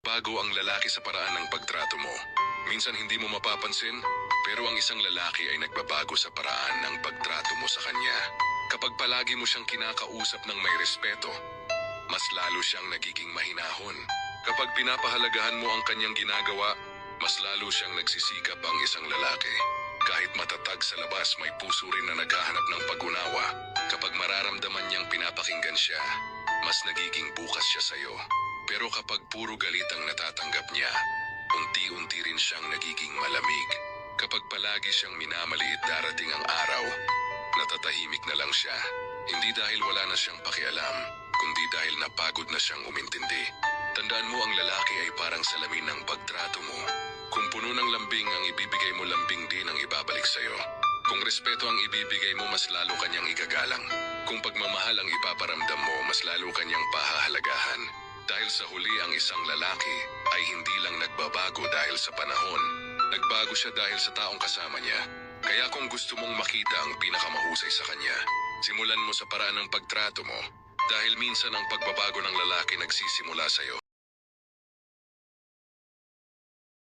nagbabago ang lalaki sa paraan ng pagtrato mo. Minsan hindi mo mapapansin, pero ang isang lalaki ay nagbabago sa paraan ng pagtrato mo sa kanya. Kapag palagi mo siyang kinakausap ng may respeto, mas lalo siyang nagiging mahinahon. Kapag pinapahalagahan mo ang kanyang ginagawa, mas lalo siyang nagsisikap ang isang lalaki. Kahit matatag sa labas, may puso rin na naghahanap ng pag-unawa. Kapag mararamdaman niyang pinapakinggan siya, mas nagiging bukas siya sa'yo. Pero kapag puro galit ang natatanggap niya, unti-unti rin siyang nagiging malamig. Kapag palagi siyang minamaliit, darating ang araw, natatahimik na lang siya. Hindi dahil wala na siyang pakialam, kundi dahil napagod na siyang umintindi. Tandaan mo, ang lalaki ay parang salamin ng pagtrato mo. Kung puno ng lambing ang ibibigay mo, lambing din ang ibabalik sa'yo. Kung respeto ang ibibigay mo, mas lalo kanyang igagalang. Kung pagmamahal ang ipaparamdam mo, mas lalo kanyang pahahalagahan. Dahil sa huli, ang isang lalaki ay hindi lang nagbabago dahil sa panahon. Nagbago siya dahil sa taong kasama niya. Kaya kung gusto mong makita ang pinakamahusay sa kanya, simulan mo sa paraan ng pagtrato mo. Dahil minsan ang pagbabago ng lalaki nagsisimula sa'yo.